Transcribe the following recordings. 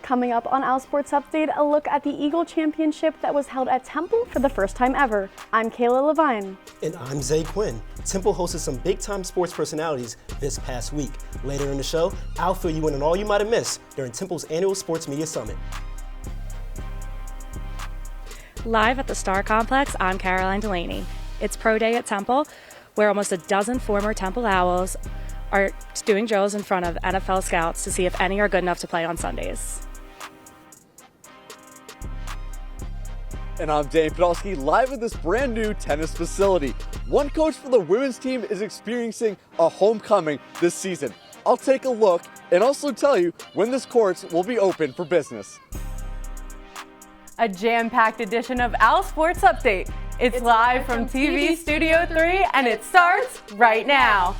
Coming up on OwlSports Update, a look at the Eagle Championship that was held at Temple for the first time ever. I'm Kayla Levine. And I'm Zay Quinn. Temple hosted some big-time sports personalities this past week. Later in the show, I'll fill you in on all you might have missed during Temple's annual Sports Media Summit. Live at the Star Complex, I'm Caroline Delaney. It's Pro Day at Temple, where almost a dozen former Temple Owls are doing drills in front of NFL scouts to see if any are good enough to play on Sundays. And I'm Dane Podolsky, live at this brand new tennis facility. One coach for the women's team is experiencing a homecoming this season. I'll take a look and also tell you when this court will be open for business. A jam-packed edition of OwlSports Update. It's live from TV Studio 3 and it starts right now.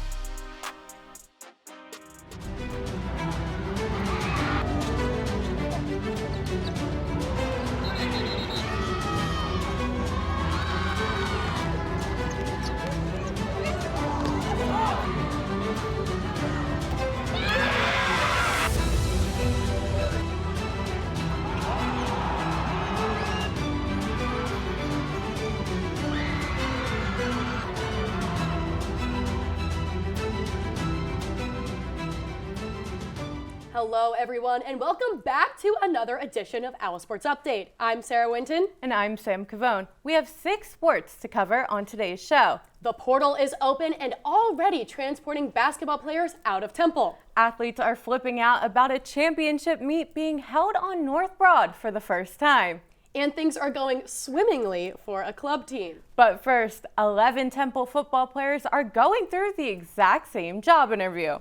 Hello everyone and welcome back to another edition of OwlSports Update. I'm Sarah Winton. And I'm Sam Cavone. We have 6 sports to cover on today's show. The portal is open and already transporting basketball players out of Temple. Athletes are flipping out about a championship meet being held on North Broad for the first time. And things are going swimmingly for a club team. But first, 11 Temple football players are going through the exact same job interview.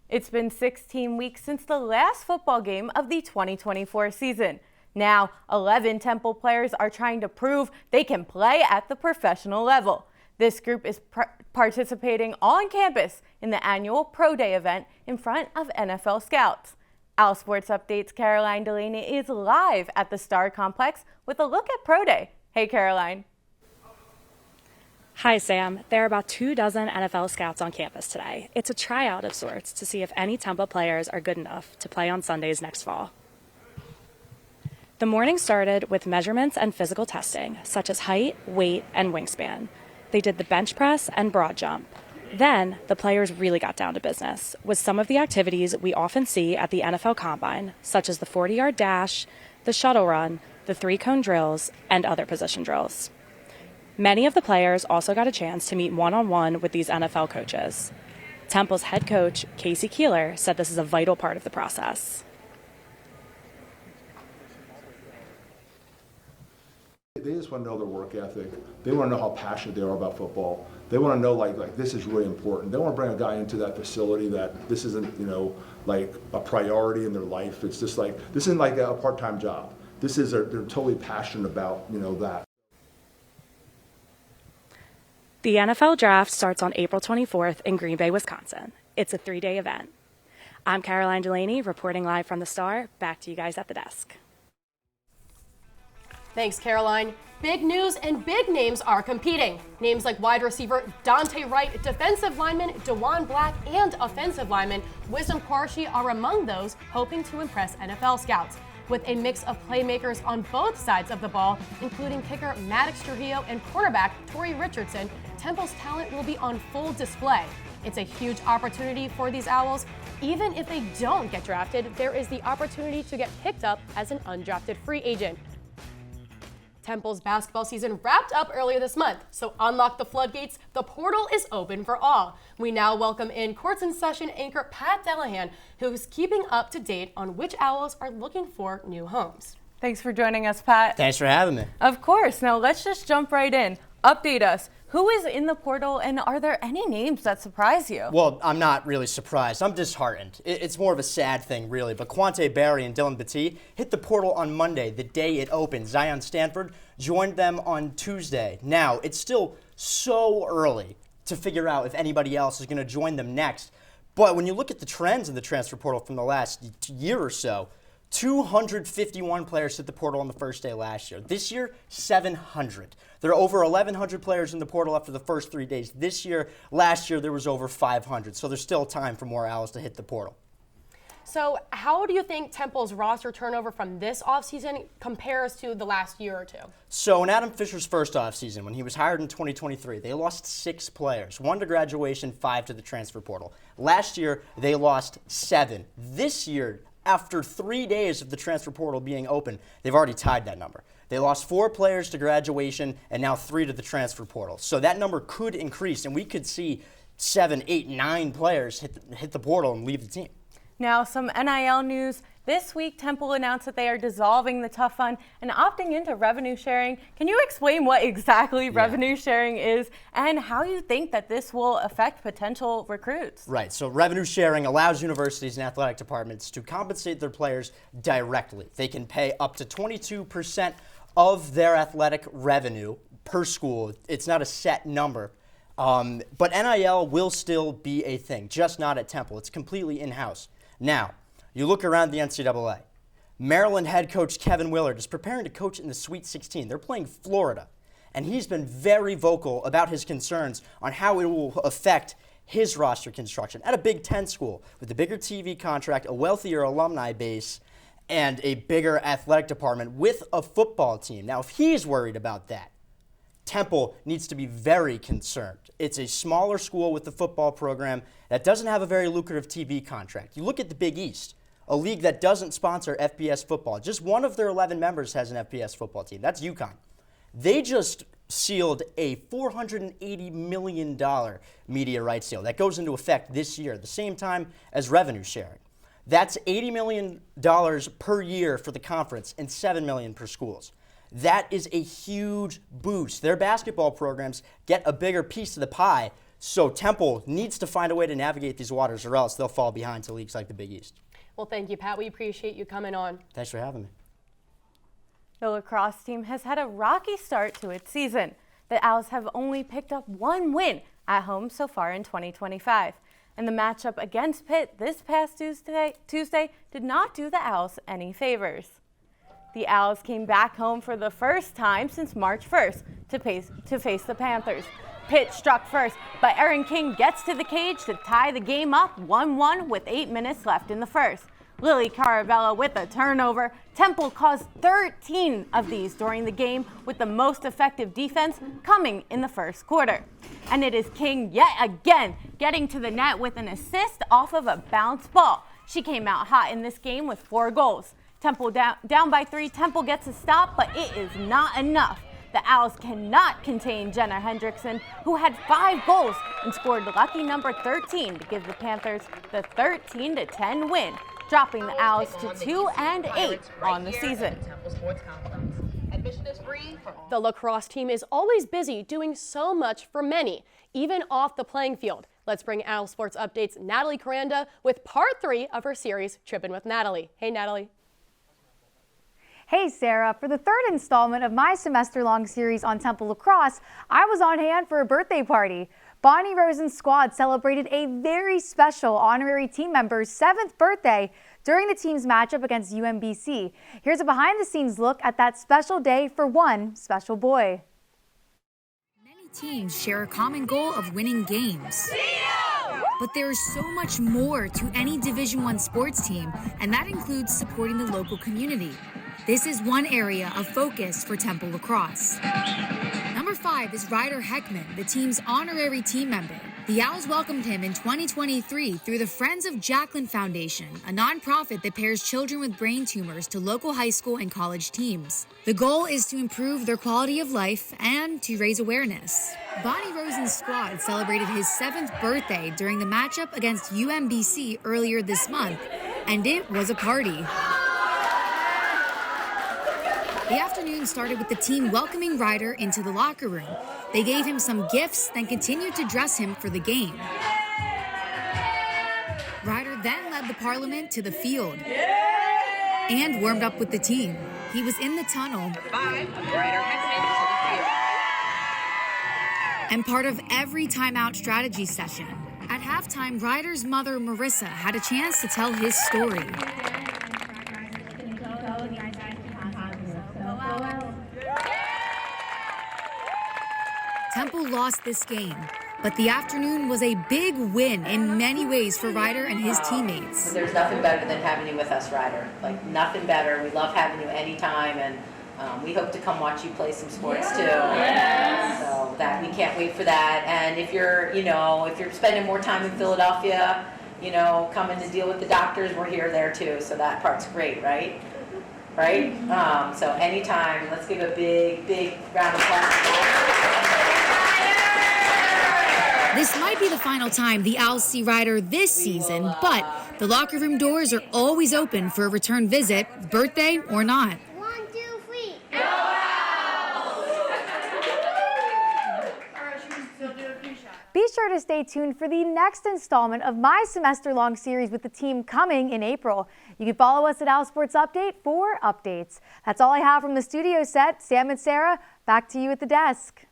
It's been 16 weeks since the last football game of the 2024 season. Now, 11 Temple players are trying to prove they can play at the professional level. This group is participating on campus in the annual Pro Day event in front of NFL scouts. OwlSports Update's Caroline Delaney is live at the Star Complex with a look at Pro Day. Hey, Caroline. Hi, Sam. There are about 24 NFL scouts on campus today. It's a tryout of sorts to see if any Temple players are good enough to play on Sundays next fall. The morning started with measurements and physical testing, such as height, weight, and wingspan. They did the bench press and broad jump. Then, the players really got down to business with some of the activities we often see at the NFL Combine, such as the 40-yard dash, the shuttle run, the 3-cone drills, and other position drills. Many of the players also got a chance to meet one-on-one with these NFL coaches. Temple's head coach, Casey Keeler, said this is a vital part of the process. They just want to know their work ethic. They want to know how passionate they are about football. They want to know like this is really important. They want to bring a guy into that facility that this isn't, like a priority in their life. It's just like, this isn't like a part-time job. This is, they're totally passionate about, that. The NFL Draft starts on April 24th in Green Bay, Wisconsin. It's a 3-day event. I'm Caroline Delaney, reporting live from the Star. Back to you guys at the desk. Thanks, Caroline. Big news and big names are competing. Names like wide receiver Dante Wright, defensive lineman DeJuan Black, and offensive lineman Wisdom Quarshie are among those hoping to impress NFL scouts. With a mix of playmakers on both sides of the ball, including kicker Maddox Trujillo and cornerback Torrey Richardson, Temple's talent will be on full display. It's a huge opportunity for these Owls. Even if they don't get drafted, there is the opportunity to get picked up as an undrafted free agent. Temple's basketball season wrapped up earlier this month, so unlock the floodgates. The portal is open for all. We now welcome in Courts in Session anchor Pat Delahan, who's keeping up to date on which Owls are looking for new homes. Thanks for joining us, Pat. Thanks for having me. Of course. Now let's just jump right in. Update us. Who is in the portal, and are there any names that surprise you? Well, I'm not really surprised. I'm disheartened. It's more of a sad thing, really. But Quante Barry and Dylan Battie hit the portal on Monday, the day it opened. Zion Stanford joined them on Tuesday. Now, it's still so early to figure out if anybody else is going to join them next. But when you look at the trends in the transfer portal from the last year or so, 251 players hit the portal on the first day last year. This year, 700. There are over 1,100 players in the portal after the first 3 days this year. Last year, there was over 500. So there's still time for more Owls to hit the portal. So how do you think Temple's roster turnover from this offseason compares to the last year or two? So in Adam Fisher's first offseason, when he was hired in 2023, they lost 6 players, 1 to graduation, 5 to the transfer portal. Last year, they lost 7. This year, after 3 days of the transfer portal being open, they've already tied that number. They lost 4 players to graduation and now 3 to the transfer portal. So that number could increase, and we could see 7, 8, 9 players hit the portal and leave the team. Now, some NIL news. This week, Temple announced that they are dissolving the Tough Fund and opting into revenue sharing. Can you explain what exactly revenue sharing is and how you think that this will affect potential recruits? Right, so revenue sharing allows universities and athletic departments to compensate their players directly. They can pay up to 22% of their athletic revenue per school. It's not a set number. But NIL will still be a thing, just not at Temple. It's completely in-house. Now, you look around the NCAA. Maryland head coach Kevin Willard is preparing to coach in the Sweet 16. They're playing Florida, and he's been very vocal about his concerns on how it will affect his roster construction at a Big Ten school with a bigger TV contract, a wealthier alumni base, and a bigger athletic department with a football team. Now, if he's worried about that, Temple needs to be very concerned. It's a smaller school with the football program that doesn't have a very lucrative TV contract. You look at the Big East, a league that doesn't sponsor FBS football. Just one of their 11 members has an FBS football team. That's UConn. They just sealed a $480 million media rights deal that goes into effect this year, the same time as revenue sharing. That's $80 million per year for the conference and $7 million per schools. That is a huge boost. Their basketball programs get a bigger piece of the pie, so Temple needs to find a way to navigate these waters or else they'll fall behind to leagues like the Big East. Well, thank you, Pat. We appreciate you coming on. Thanks for having me. The lacrosse team has had a rocky start to its season. The Owls have only picked up 1 win at home so far in 2025. And the matchup against Pitt this past Tuesday did not do the Owls any favors. The Owls came back home for the first time since March 1st to face the Panthers. Pitt struck first, but Erin King gets to the cage to tie the game up 1-1 with 8 minutes left in the first. Lily Caravella with a turnover. Temple caused 13 of these during the game, with the most effective defense coming in the first quarter. And it is King yet again getting to the net with an assist off of a bounce ball. She came out hot in this game with 4 goals. Temple down by 3. Temple gets a stop, but it is not enough. The Owls cannot contain Jenna Hendrickson, who had 5 goals and scored lucky number 13 to give the Panthers the 13-10 win, dropping the Owls to 2-8 on the season. The lacrosse team is always busy doing so much for many, even off the playing field. Let's bring OwlSports Updates Natalie Coranda with part 3 of her series, Trippin' with Natalie. Hey, Natalie. Hey Sarah, for the 3rd installment of my semester-long series on Temple lacrosse, I was on hand for a birthday party. Bonnie Rosen's squad celebrated a very special honorary team member's 7th birthday during the team's matchup against UMBC. Here's a behind-the-scenes look at that special day for one special boy. Many teams share a common goal of winning games. But there is so much more to any Division I sports team, and that includes supporting the local community. This is one area of focus for Temple lacrosse. Number 5 is Ryder Heckman, the team's honorary team member. The Owls welcomed him in 2023 through the Friends of Jacqueline Foundation, a nonprofit that pairs children with brain tumors to local high school and college teams. The goal is to improve their quality of life and to raise awareness. Bonnie Rosen's squad celebrated his 7th birthday during the matchup against UMBC earlier this month, and it was a party. The afternoon started with the team welcoming Ryder into the locker room. They gave him some gifts, then continued to dress him for the game. Ryder then led the Parliament to the field and warmed up with the team. He was in the tunnel and part of every timeout strategy session. At halftime, Ryder's mother, Marissa, had a chance to tell his story. Temple lost this game, But the afternoon was a big win in many ways for Ryder and his teammates. There's nothing better than having you with us, Ryder. Like, nothing better. We love having you anytime, and we hope to come watch you play some sports too. Yes. So that we can't wait for that. And if you're, if you're spending more time in Philadelphia, coming to deal with the doctors, we're here there too. So that part's great, right? Right? So anytime, let's give a big, big round of applause. This might be the final time the Owls see Ryder this season, but the locker room doors are always open for a return visit, birthday or not. 1, 2, 3. Go Be sure to stay tuned for the next installment of my semester-long series with the team coming in April. You can follow us at OwlSports Update for updates. That's all I have from the studio set. Sam and Sarah, back to you at the desk.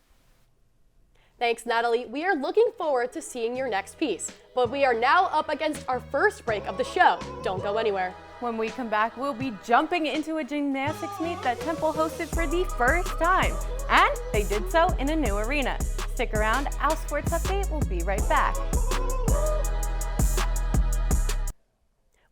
Thanks, Natalie. We are looking forward to seeing your next piece. But we are now up against our first break of the show. Don't go anywhere. When we come back, we'll be jumping into a gymnastics meet that Temple hosted for the first time. And they did so in a new arena. Stick around, OwlSports Update will be right back.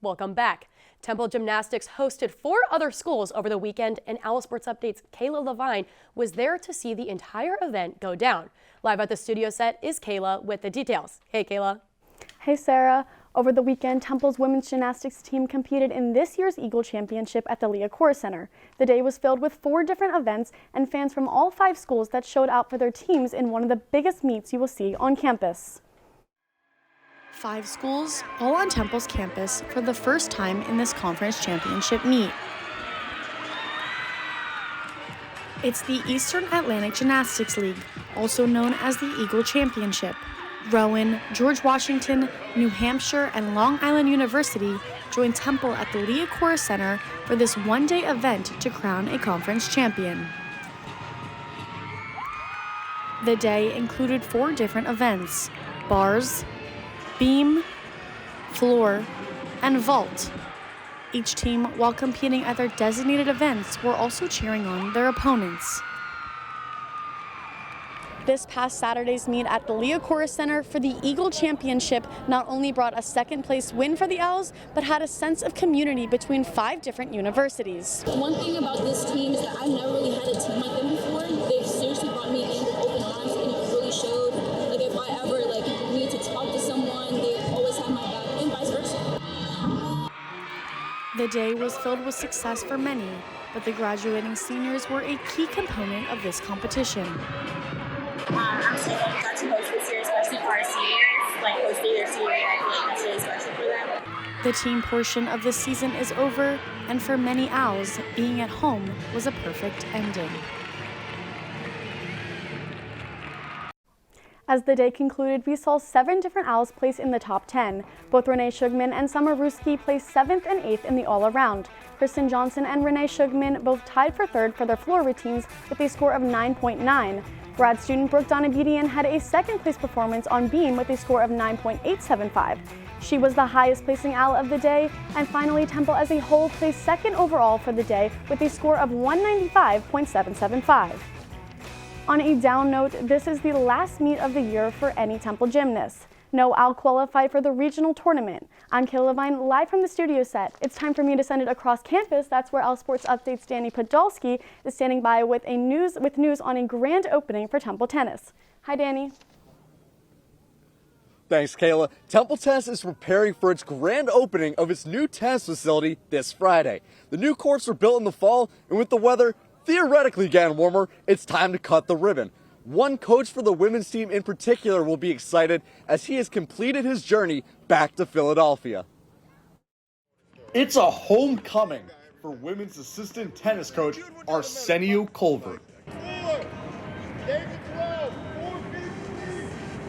Welcome back. Temple Gymnastics hosted 4 other schools over the weekend, and OwlSports Update's Kayla Levine was there to see the entire event go down. Live at the studio set is Kayla with the details. Hey, Kayla. Hey, Sarah. Over the weekend, Temple's women's gymnastics team competed in this year's Eagle Championship at the Leah Center. The day was filled with 4 different events and fans from all 5 schools that showed out for their teams in one of the biggest meets you will see on campus. 5 schools, all on Temple's campus for the first time in this conference championship meet. It's the Eastern Atlantic Gymnastics League, also known as the Eagle Championship. Rowan, George Washington, New Hampshire, and Long Island University joined Temple at the Leah Center for this one-day event to crown a conference champion. The day included 4 different events: bars, beam, floor, and vault. Each team, while competing at their designated events, were also cheering on their opponents. This past Saturday's meet at the Leah Center for the Eagle Championship not only brought a second-place win for the Owls, but had a sense of community between 5 different universities. One thing about this team is that I've never really had a team like them before. They've seriously brought me in with open arms, and it really showed. Like, if I ever need to talk to someone, they always have my back, and vice versa. The day was filled with success for many, but the graduating seniors were a key component of this competition. I'm so glad we got to host this year, especially for our seniors. Like, hosting their senior year, I feel like that's really special for them. The team portion of the season is over, and for many Owls, being at home was a perfect ending. As the day concluded, we saw 7 different Owls place in the top 10. Both Renee Shugman and Summer Ruski placed 7th and 8th in the all-around. Kristen Johnson and Renee Shugman both tied for 3rd for their floor routines with a score of 9.9. Grad student Brooke Donabedian had a 2nd place performance on beam with a score of 9.875. She was the highest placing Owl of the day, and finally Temple as a whole placed 2nd overall for the day with a score of 195.775. On a down note, this is the last meet of the year for any Temple gymnast. No Owl qualified for the regional tournament. I'm Kayla Levine, live from the studio set. It's time for me to send it across campus. That's where OwlSports Update's Danny Podolsky is standing by with news on a grand opening for Temple tennis. Hi, Danny. Thanks, Kayla. Temple Tennis is preparing for its grand opening of its new tennis facility this Friday. The new courts were built in the fall, and with the weather theoretically getting warmer, it's time to cut the ribbon. One coach for the women's team in particular will be excited as he has completed his journey back to Philadelphia. It's a homecoming for women's assistant tennis coach Arsenio Colbert.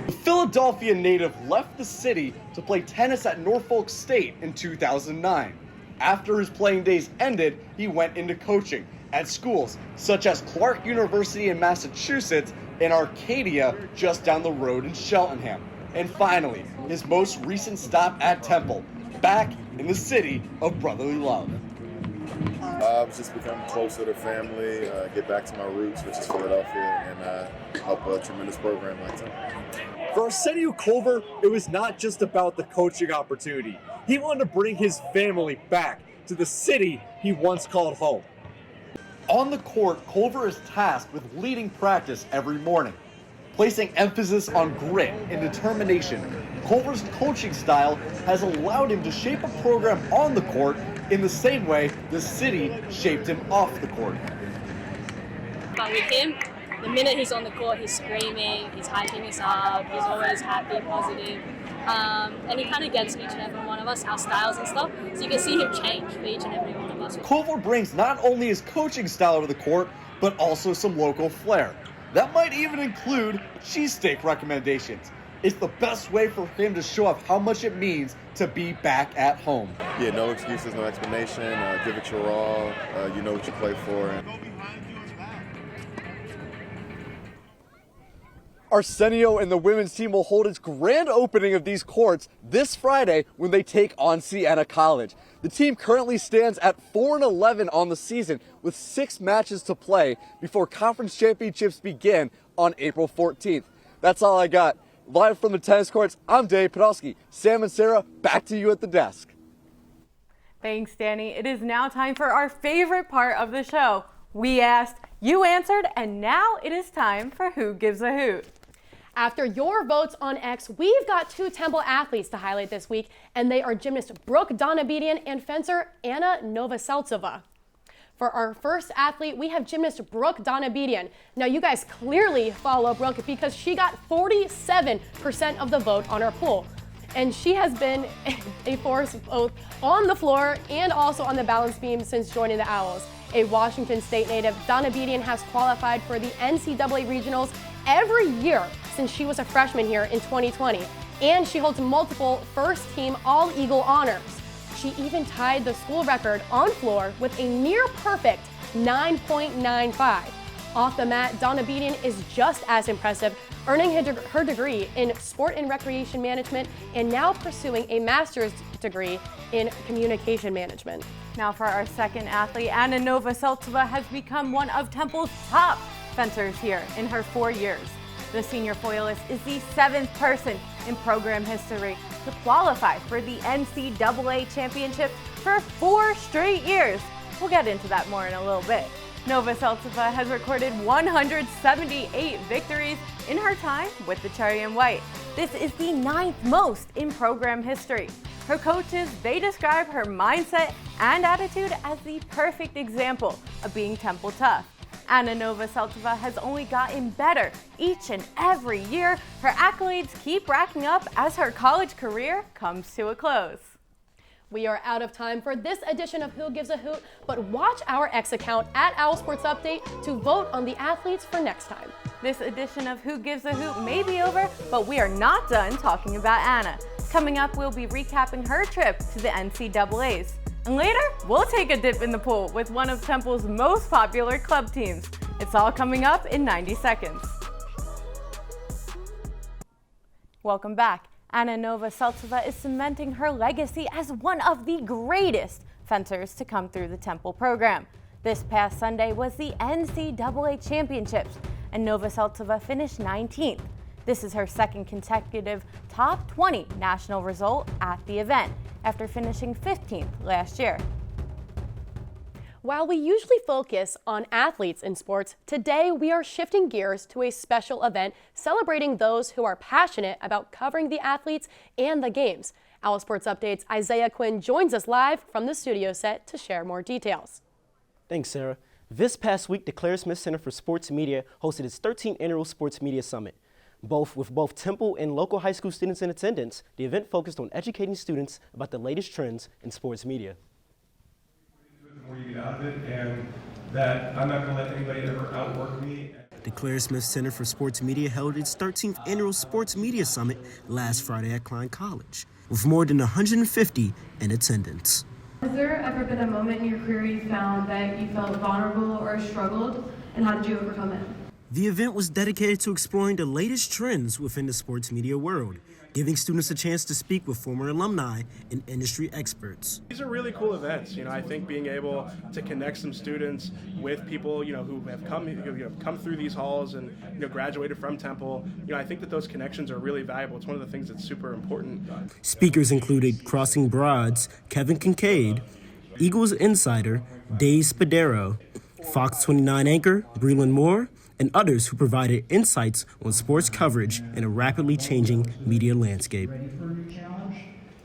The Philadelphia native left the city to play tennis at Norfolk State in 2009. After his playing days ended, he went into coaching at schools such as Clark University in Massachusetts and Arcadia just down the road in Cheltenham. And finally, his most recent stop at Temple, back in the city of brotherly love. I've just become closer to family, get back to my roots, which is Philadelphia, and help a tremendous program like Temple. For Arsenio Culver, it was not just about the coaching opportunity. He wanted to bring his family back to the city he once called home. On the court, Culver is tasked with leading practice every morning, placing emphasis on grit and determination. Culver's coaching style has allowed him to shape a program on the court in the same way the city shaped him off the court. But with him, the minute he's on the court, he's screaming, he's hyping us up, he's always happy, positive. And he kind of gets each and every one of us, our styles and stuff, so you can see him change for each and every one of us. Culver brings not only his coaching style to the court, but also some local flair. That might even include cheesesteak recommendations. It's the best way for him to show off how much it means to be back at home. Yeah, no excuses, no explanation. Give it your all. You know what you play for. Arsenio and the women's team will hold its grand opening of these courts this Friday when they take on Siena College. The team currently stands at 4-11 on the season with 6 matches to play before conference championships begin on April 14th. That's all I got. Live from the tennis courts, I'm Dave Podolsky. Sam and Sarah, back to you at the desk. Thanks, Danny. It is now time for our favorite part of the show. We asked, you answered, and now it is time for Who Gives a Hoot. After your votes on X, we've got 2 Temple athletes to highlight this week, and they are gymnast Brooke Donabedian and fencer Anna Novoseltsova. For our first athlete, we have gymnast Brooke Donabedian. Now, you guys clearly follow Brooke because she got 47% of the vote on our poll. And she has been a force both on the floor and also on the balance beam since joining the Owls. A Washington State native, Donabedian has qualified for the NCAA regionals every year since she was a freshman here in 2020. And she holds multiple first-team All-Eagle honors. She even tied the school record on floor with a near-perfect 9.95. Off the mat, Donabedian is just as impressive, earning her degree in sport and recreation management and now pursuing a master's degree in communication management. Now for our second athlete, Anna Novoseltsova has become one of Temple's top fencers here in her 4 years. The senior foilist is the 7th person in program history to qualify for the NCAA championship for 4 straight years. We'll get into that more in a little bit. Novoseltsova has recorded 178 victories in her time with the Cherry and White. This is the 9th most in program history. Her coaches, they describe her mindset and attitude as the perfect example of being Temple tough. Anna Novoseltsova has only gotten better each and every year. Her accolades keep racking up as her college career comes to a close. We are out of time for this edition of Who Gives a Hoot, but watch our X account at OwlSports Update to vote on the athletes for next time. This edition of Who Gives a Hoot may be over, but we are not done talking about Anna. Coming up, we'll be recapping her trip to the NCAAs. And later, we'll take a dip in the pool with one of Temple's most popular club teams. It's all coming up in 90 seconds. Welcome back. Anna Novoseltsova is cementing her legacy as one of the greatest fencers to come through the Temple program. This past Sunday was the NCAA championships, and Novoseltsova finished 19th. This is her second consecutive top 20 national result at the event, after finishing 15th last year. While we usually focus on athletes in sports, today we are shifting gears to a special event celebrating those who are passionate about covering the athletes and the games. OwlSports Update's Isaiah Quinn joins us live from the studio set to share more details. Thanks, Sarah. This past week, the Claire Smith Center for Sports Media hosted its 13th annual Sports Media Summit. With both Temple and local high school students in attendance, the event focused on educating students about the latest trends in sports media. The more you get out of it, and that I'm not going to let anybody ever outwork me. The Claire Smith Center for Sports Media held its 13th annual Sports Media Summit last Friday at Klein College, with more than 150 in attendance. Has there ever been a moment in your career you found that you felt vulnerable or struggled, and how did you overcome it? The event was dedicated to exploring the latest trends within the sports media world, giving students a chance to speak with former alumni and industry experts. These are really cool events. I think being able to connect some students with people, who have come through these halls and, graduated from Temple, I think that those connections are really valuable. It's one of the things that's super important. Speakers included Crossing Broad's Kevin Kincaid, Eagles insider Dave Spadero, Fox 29 anchor Breland Moore, and others who provided insights on sports coverage in a rapidly changing media landscape. Ready for a new challenge,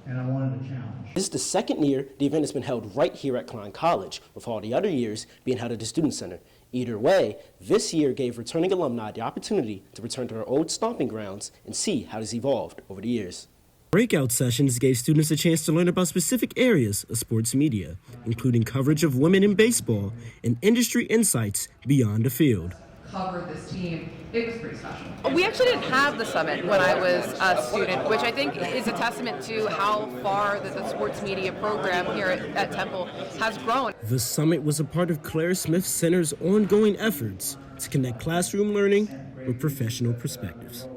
and I wanted a challenge. This is the second year the event has been held right here at Klein College, with all the other years being held at the Student Center. Either way, this year gave returning alumni the opportunity to return to their old stomping grounds and see how it's evolved over the years. Breakout sessions gave students a chance to learn about specific areas of sports media, including coverage of women in baseball and industry insights beyond the field. Covered this team, it was pretty special. We actually didn't have the summit when I was a student, which I think is a testament to how far the sports media program here at Temple has grown. The summit was a part of Claire Smith Center's ongoing efforts to connect classroom learning with professional perspectives.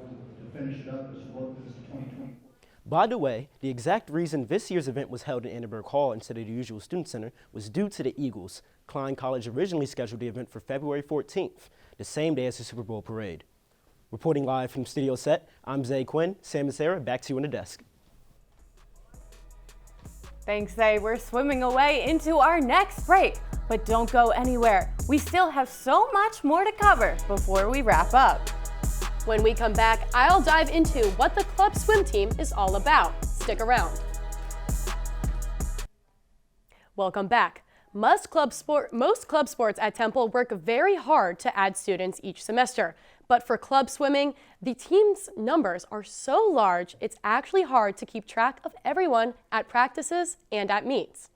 By the way, the exact reason this year's event was held in Annenberg Hall instead of the usual Student Center was due to the Eagles. Klein College originally scheduled the event for February 14th, the same day as the Super Bowl parade. Reporting live from Studio Set, I'm Zay Quinn. Sam and Sarah, back to you on the desk. Thanks, Zay. We're swimming away into our next break, but don't go anywhere. We still have so much more to cover before we wrap up. When we come back, I'll dive into what the club swim team is all about. Stick around. Welcome back. Most club sports at Temple work very hard to add students each semester. But for club swimming, the team's numbers are so large, it's actually hard to keep track of everyone at practices and at meets.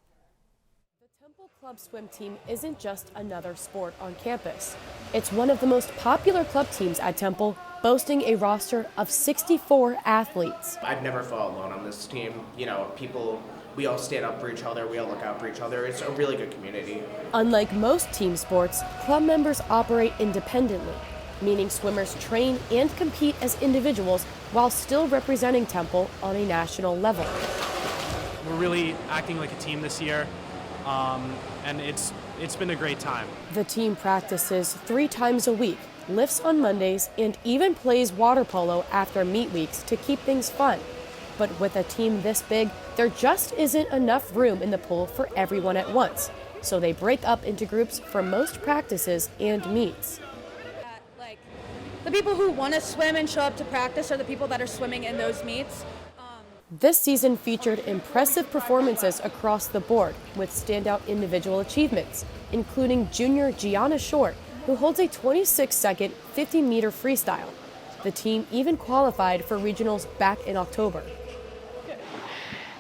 The Temple Club Swim team isn't just another sport on campus. It's one of the most popular club teams at Temple, boasting a roster of 64 athletes. I've never felt alone on this team. We all stand up for each other, we all look out for each other. It's a really good community. Unlike most team sports, club members operate independently, meaning swimmers train and compete as individuals while still representing Temple on a national level. We're really acting like a team this year, and it's been a great time. The team practices 3 times a week, lifts on Mondays, and even plays water polo after meet weeks to keep things fun. But with a team this big, there just isn't enough room in the pool for everyone at once. So they break up into groups for most practices and meets. The people who want to swim and show up to practice are the people that are swimming in those meets. This season featured impressive performances across the board with standout individual achievements, including junior Gianna Short, who holds a 26-second 50-meter freestyle. The team even qualified for regionals back in October.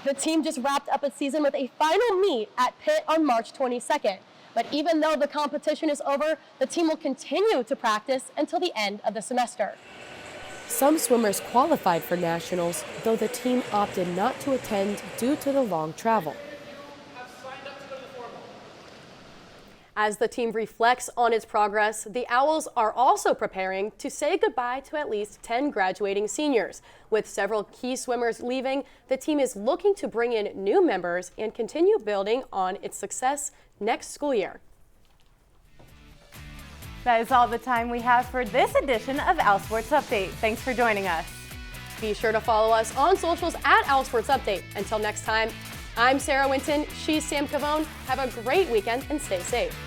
The team just wrapped up its season with a final meet at Pitt on March 22nd. But even though the competition is over, the team will continue to practice until the end of the semester. Some swimmers qualified for nationals, though the team opted not to attend due to the long travel. As the team reflects on its progress, the Owls are also preparing to say goodbye to at least 10 graduating seniors. With several key swimmers leaving, the team is looking to bring in new members and continue building on its success next school year. That is all the time we have for this edition of OwlSports Update. Thanks for joining us. Be sure to follow us on socials at OwlSports Update. Until next time, I'm Sarah Winton. She's Sam Cavone. Have a great weekend and stay safe.